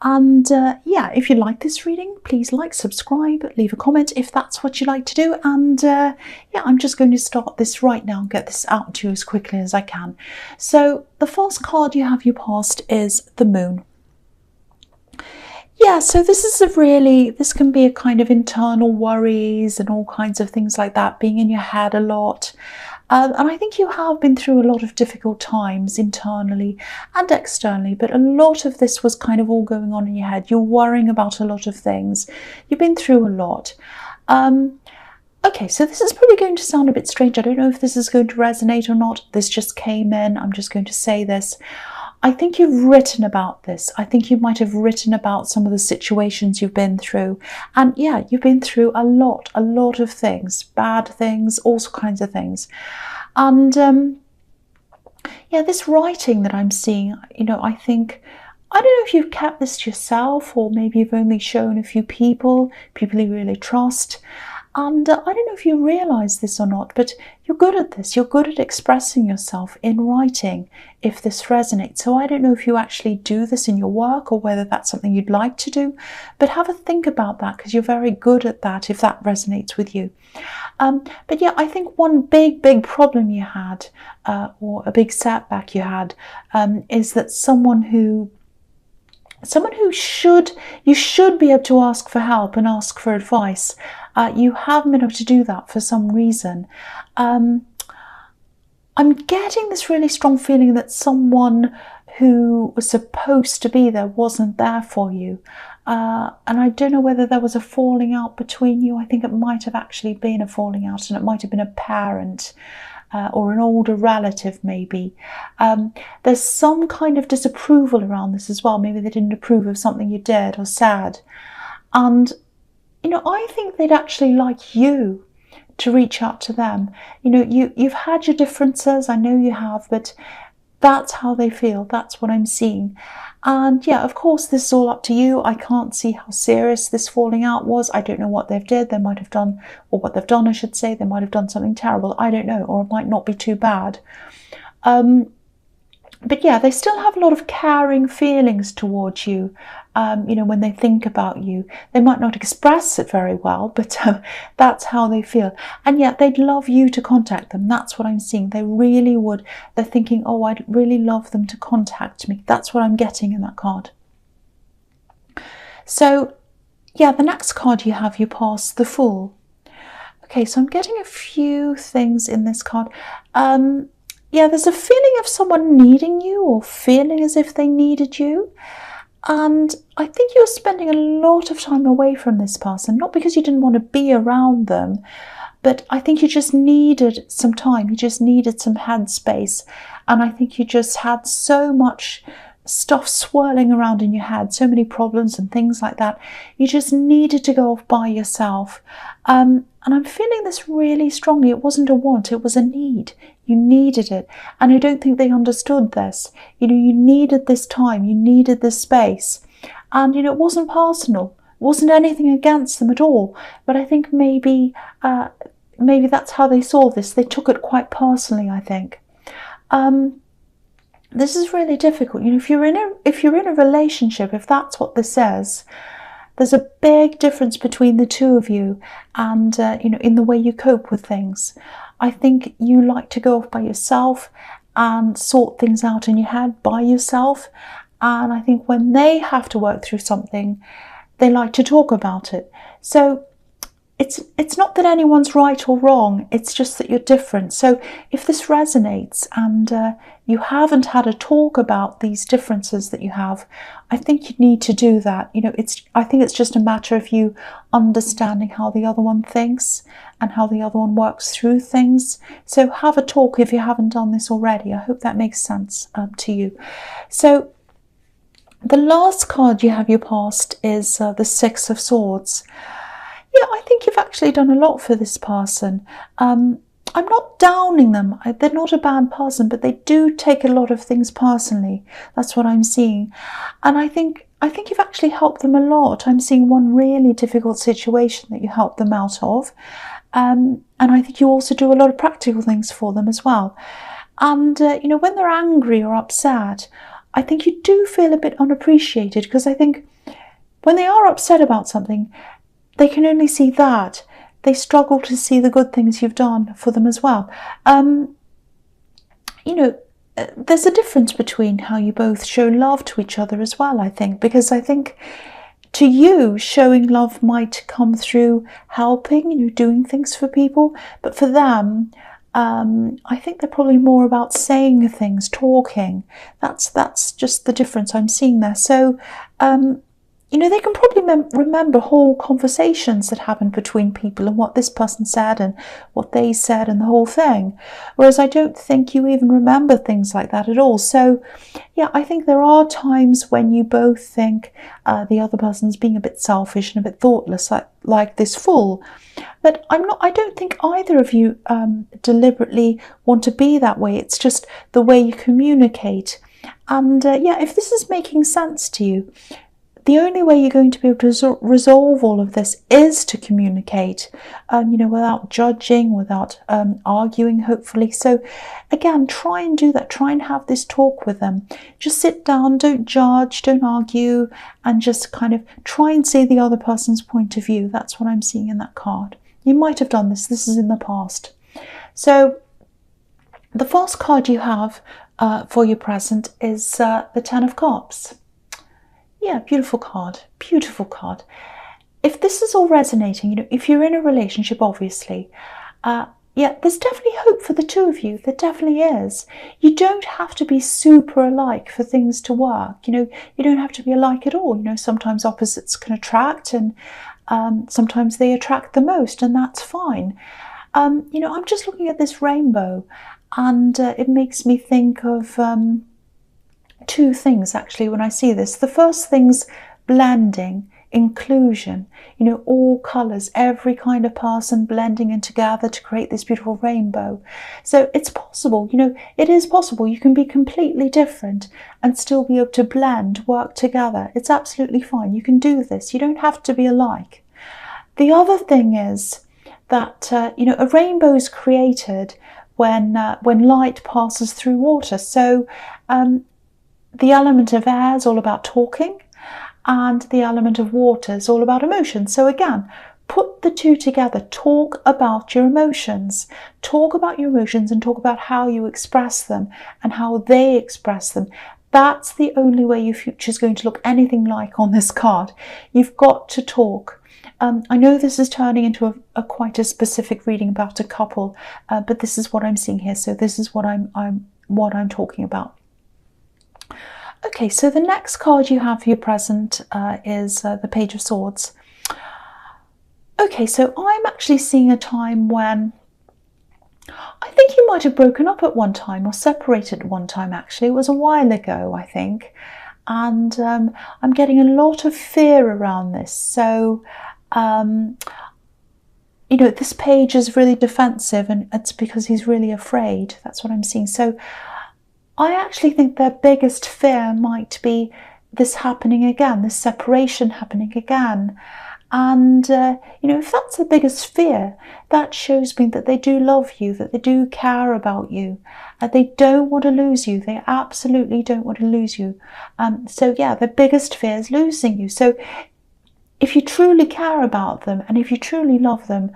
And yeah, if you like this reading, please like, subscribe, leave a comment if that's what you like to do. And yeah, I'm just going to start this right now and get this out to you as quickly as I can. So the first card you have your past is the Moon. Yeah, so this can be a kind of internal worries and all kinds of things like that, being in your head a lot. And I think you have been through a lot of difficult times internally and externally, but a lot of this was kind of all going on in your head. You're worrying about a lot of things. You've been through a lot. Okay, so this is probably going to sound a bit strange. I don't know if this is going to resonate or not. This just came in. I'm just going to say this. I think you've written about this. I think you might have written about some of the situations you've been through. And yeah, you've been through a lot of things, bad things, all kinds of things. And yeah, this writing that I'm seeing, I don't know if you've kept this to yourself, or maybe you've only shown a few people you really trust. And I don't know if you realize this or not, but you're good at this. You're good at expressing yourself in writing if this resonates. So I don't know if you actually do this in your work or whether that's something you'd like to do, but have a think about that, because you're very good at that if that resonates with you. But yeah, I think one big problem you had, or a big setback you had, is that you should be able to ask for help and ask for advice. You haven't been able to do that for some reason. I'm getting this really strong feeling that someone who was supposed to be there wasn't there for you. And I don't know whether there was a falling out between you. I think it might have actually been a falling out, and it might have been a parent. Or an older relative, maybe. There's some kind of disapproval around this as well. Maybe they didn't approve of something you did or said. And, I think they'd actually like you to reach out to them. You've had your differences, I know you have, but that's how they feel. That's what I'm seeing. And yeah, of course, this is all up to you. I can't see how serious this falling out was. I don't know what they've did. They might have done, or what they've done, I should say. They might have done something terrible. I don't know, or it might not be too bad. But yeah, they still have a lot of caring feelings towards you. When they think about you, they might not express it very well, but that's how they feel. And yet they'd love you to contact them. That's what I'm seeing. They really would. They're thinking, oh, I'd really love them to contact me. That's what I'm getting in that card. So yeah, the next card you have, you pass the Fool. Okay, so I'm getting a few things in this card. Yeah, there's a feeling of someone needing you, or feeling as if they needed you. And I think you're spending a lot of time away from this person, not because you didn't want to be around them, but I think you just needed some time. You just needed some headspace. And I think you just had so much stuff swirling around in your head, so many problems and things like that. You just needed to go off by yourself. And I'm feeling this really strongly. It wasn't a want, it was a need. You needed it. And I don't think they understood this. You needed this time, you needed this space. And, it wasn't personal. It wasn't anything against them at all. But I think maybe that's how they saw this. They took it quite personally, I think. This is really difficult. If you're in a relationship, if that's what this says, there's a big difference between the two of you, and in the way you cope with things. I think you like to go off by yourself and sort things out in your head by yourself. And I think when they have to work through something, they like to talk about it. So it's not that anyone's right or wrong, it's just that you're different. So if this resonates and you haven't had a talk about these differences that you have, I think you need to do that. I think it's just a matter of you understanding how the other one thinks and how the other one works through things. So have a talk if you haven't done this already. I hope that makes sense to you. So the last card you have your past is the Six of Swords. Yeah, I think you've actually done a lot for this person. I'm not downing them. They're not a bad person, but they do take a lot of things personally. That's what I'm seeing. And I think you've actually helped them a lot. I'm seeing one really difficult situation that you helped them out of. And I think you also do a lot of practical things for them as well. And, when they're angry or upset, I think you do feel a bit unappreciated, because I think when they are upset about something, they can only see that. They struggle to see the good things you've done for them as well. There's a difference between how you both show love to each other as well, I think, because I think to you, showing love might come through helping, doing things for people, but for them, I think they're probably more about saying things, talking. That's just the difference I'm seeing there. So, they can probably remember whole conversations that happened between people and what this person said and what they said and the whole thing. Whereas I don't think you even remember things like that at all. So, yeah, I think there are times when you both think the other person's being a bit selfish and a bit thoughtless, like this fool. But I don't think either of you deliberately want to be that way. It's just the way you communicate. And if this is making sense to you, the only way you're going to be able to resolve all of this is to communicate, without judging, without arguing, hopefully. So again, try and do that. Try and have this talk with them. Just sit down, don't judge, don't argue, and just kind of try and see the other person's point of view. That's what I'm seeing in that card. You might have done this. This is in the past. So the first card you have for your present is the Ten of Cups. Yeah, beautiful card, beautiful card. If this is all resonating, if you're in a relationship, obviously, there's definitely hope for the two of you. There definitely is. You don't have to be super alike for things to work. You don't have to be alike at all. Sometimes opposites can attract, and sometimes they attract the most, and that's fine. I'm just looking at this rainbow, and it makes me think of two things actually when I see this. The first thing's blending, inclusion, all colours, every kind of person blending in together to create this beautiful rainbow. So it's possible, it is possible. You can be completely different and still be able to blend, work together. It's absolutely fine. You can do this. You don't have to be alike. The other thing is that, a rainbow is created when light passes through water. So the element of air is all about talking, and the element of water is all about emotion. So again, put the two together. Talk about your emotions. Talk about your emotions and talk about how you express them and how they express them. That's the only way your future is going to look anything like on this card. You've got to talk. I know this is turning into a quite a specific reading about a couple, but this is what I'm seeing here. So this is what I'm talking about. Okay, so the next card you have for your present is the Page of Swords. Okay, so I'm actually seeing a time when I think you might have broken up at one time or separated at one time, actually. It was a while ago, I think. And I'm getting a lot of fear around this. So, this page is really defensive, and it's because he's really afraid. That's what I'm seeing. So I actually think their biggest fear might be this happening again, this separation happening again. And, if that's the biggest fear, that shows me that they do love you, that they do care about you. They don't want to lose you. They absolutely don't want to lose you. The biggest fear is losing you. So if you truly care about them and if you truly love them,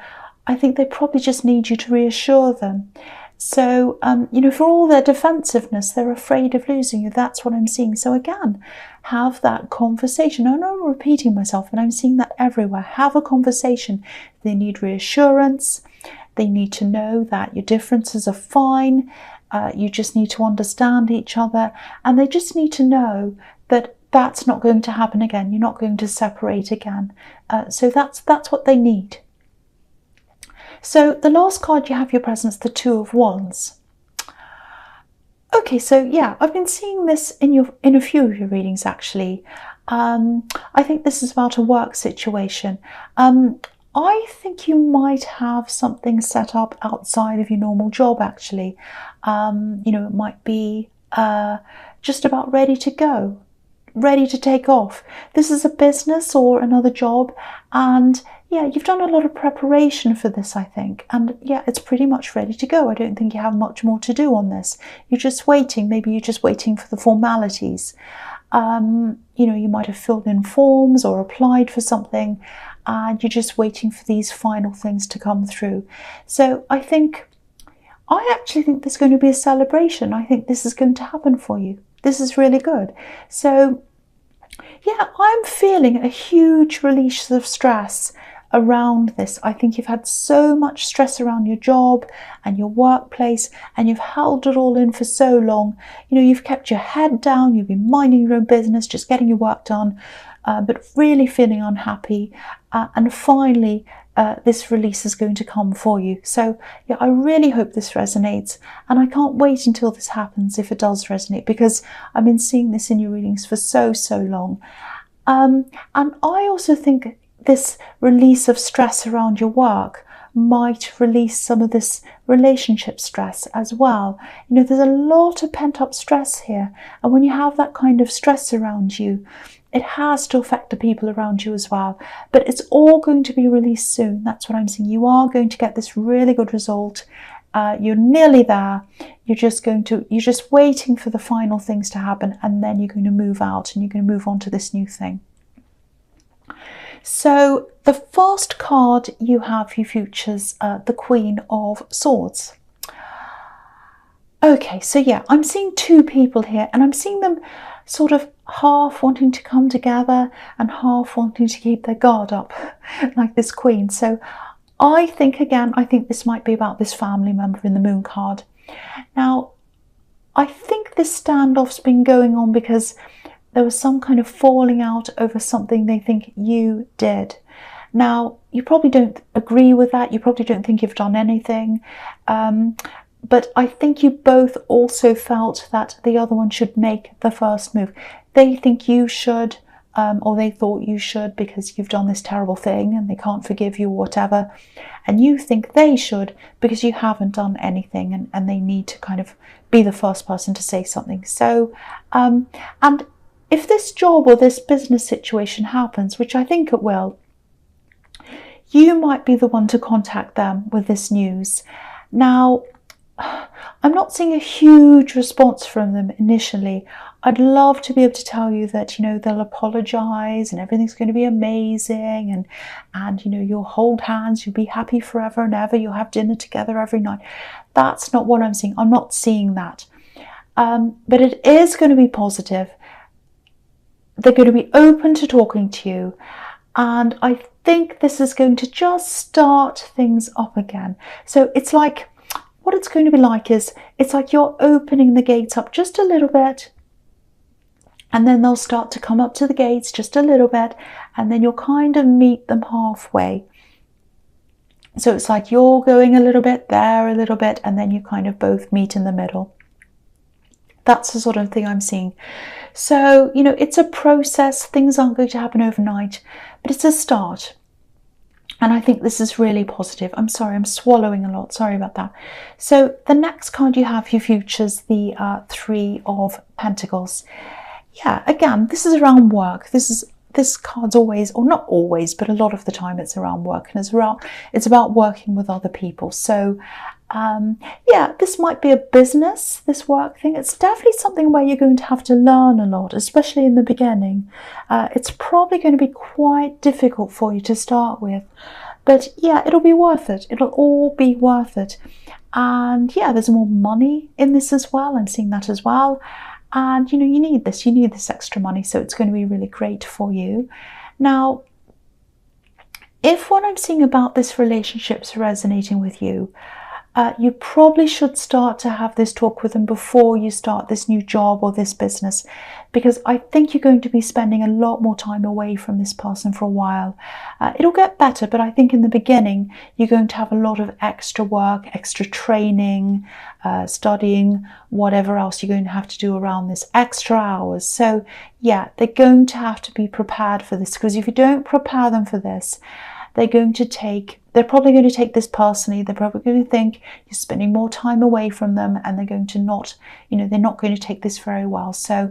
I think they probably just need you to reassure them. So, for all their defensiveness, they're afraid of losing you. That's what I'm seeing. So again, have that conversation. I know I'm repeating myself, but I'm seeing that everywhere. Have a conversation. They need reassurance. They need to know that your differences are fine. You just need to understand each other. And they just need to know that that's not going to happen again. You're not going to separate again. So that's what they need. So the last card you have your presence, the Two of Wands. Okay, so yeah, I've been seeing this in a few of your readings actually. I think this is about a work situation. I think you might have something set up outside of your normal job actually. It might be just about ready to go, ready to take off. This is a business or another job, and yeah, you've done a lot of preparation for this, I think. And yeah, it's pretty much ready to go. I don't think you have much more to do on this. You're just waiting. Maybe you're just waiting for the formalities. You might have filled in forms or applied for something, and you're just waiting for these final things to come through. So I actually think there's going to be a celebration. I think this is going to happen for you. This is really good. So yeah, I'm feeling a huge release of stress around this. I think you've had so much stress around your job and your workplace, and you've held it all in for so long. You've kept your head down, you've been minding your own business, just getting your work done, but really feeling unhappy. And finally, this release is going to come for you. So yeah, I really hope this resonates, and I can't wait until this happens, if it does resonate, because I've been seeing this in your readings for so long. And I also think this release of stress around your work might release some of this relationship stress as well. There's a lot of pent-up stress here, and when you have that kind of stress around you, it has to affect the people around you as well. But it's all going to be released soon. That's what I'm saying. You are going to get this really good result. You're nearly there. You're just waiting for the final things to happen, and then you're going to move out and you're going to move on to this new thing. So the first card you have for your futures, the Queen of Swords. Okay, so yeah, I'm seeing two people here, and I'm seeing them sort of half wanting to come together and half wanting to keep their guard up, like this Queen. So I think this might be about this family member in the Moon card. Now, I think this standoff's been going on because there was some kind of falling out over something they think you did. Now, you probably don't agree with that. You probably don't think you've done anything. But I think you both also felt that the other one should make the first move. They think you should, or they thought you should, because you've done this terrible thing and they can't forgive you or whatever. And you think they should because you haven't done anything, and they need to kind of be the first person to say something. So, and if this job or this business situation happens, which I think it will, you might be the one to contact them with this news. Now, I'm not seeing a huge response from them initially. I'd love to be able to tell you that, they'll apologize and everything's going to be amazing, and you'll hold hands, you'll be happy forever and ever, you'll have dinner together every night. That's not what I'm seeing. I'm not seeing that. But it is going to be positive. They're going to be open to talking to you, and I think this is going to just start things up again. So it's like, what it's going to be like is, it's like you're opening the gates up just a little bit, and then they'll start to come up to the gates just a little bit, and then you'll kind of meet them halfway. So it's like you're going a little bit, they're a little bit, and then you kind of both meet in the middle. That's the sort of thing I'm seeing. So, it's a process. Things aren't going to happen overnight, but it's a start. And I think this is really positive. I'm sorry, I'm swallowing a lot. Sorry about that. So the next card you have for your futures, the Three of Pentacles. Yeah, again, this is around work. This card's always, or not always, but a lot of the time it's around work, and it's about working with other people. So yeah, this might be a business, this work thing. It's definitely something where you're going to have to learn a lot, especially in the beginning. It's probably going to be quite difficult for you to start with, but yeah, it'll be worth it. It'll all be worth it. And yeah, there's more money in this as well. I'm seeing that as well. And you need this extra money, so it's going to be really great for you. Now, if what I'm seeing about this relationship's resonating with you, you probably should start to have this talk with them before you start this new job or this business, because I think you're going to be spending a lot more time away from this person for a while. It'll get better, but I think in the beginning you're going to have a lot of extra work, extra training, studying, whatever else you're going to have to do around this, extra hours. So yeah, they're going to have to be prepared for this, because if you don't prepare them for this, they're probably going to take this personally. They're probably going to think you're spending more time away from them, and they're going to not, they're not going to take this very well. So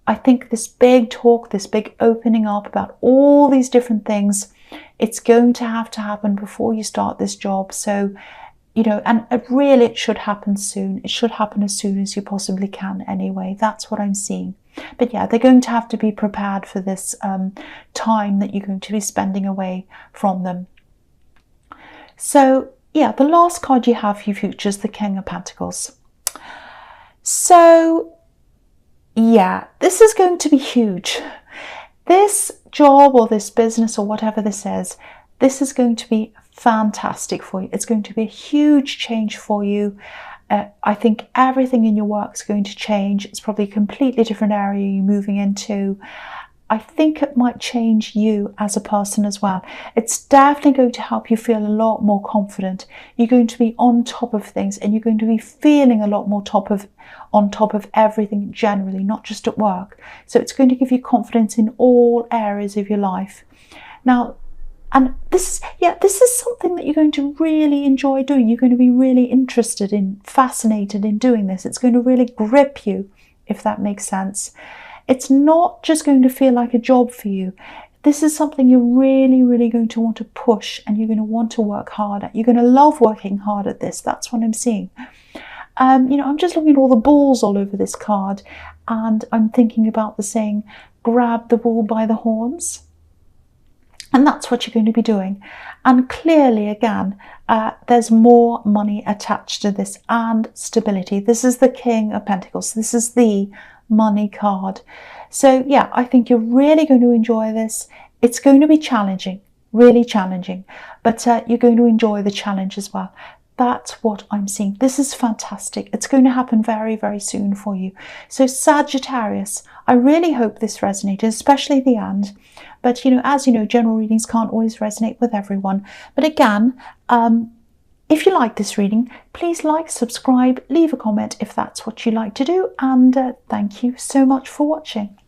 I think this big talk, this big opening up about all these different things, it's going to happen before you start this job. So, you know, and it should happen soon. It should happen as soon as you possibly can anyway. That's what I'm seeing. But yeah, they're going to have to be prepared for this time that you're going to be spending away from them. So yeah, the last card you have for your future is the King of Pentacles. So yeah, this is going to be huge. This job or this business or whatever this is going to be fantastic for you. It's going to be a huge change for you. I think everything in your work is going to change. It's probably a completely different area you're moving into. I think it might change you as a person as well. It's definitely going to help you feel a lot more confident. You're going to be on top of things, and you're going to be feeling a lot more on top of everything generally, not just at work. So it's going to give you confidence in all areas of your life. Now, and this is something that you're going to really enjoy doing. You're going to be really interested in, fascinated in doing this. It's going to really grip you, if that makes sense. It's not just going to feel like a job for you. This is something you're really, really going to want to push, and you're going to want to work hard at. You're going to love working hard at this. That's what I'm seeing. You know, I'm just looking at all the balls all over this card, and I'm thinking about the saying, grab the bull by the horns. And that's what you're going to be doing. And clearly, again, there's more money attached to this and stability. This is the King of Pentacles. This is the money card. So yeah, I think you're really going to enjoy this. It's going to be challenging, really challenging, but you're going to enjoy the challenge as well. That's what I'm seeing. This is fantastic. It's going to happen very, very soon for you. So Sagittarius, I really hope this resonated, especially the end. But, you know, as you know, general readings can't always resonate with everyone. But again, if you like this reading, please like, subscribe, leave a comment if that's what you like to do. And thank you so much for watching.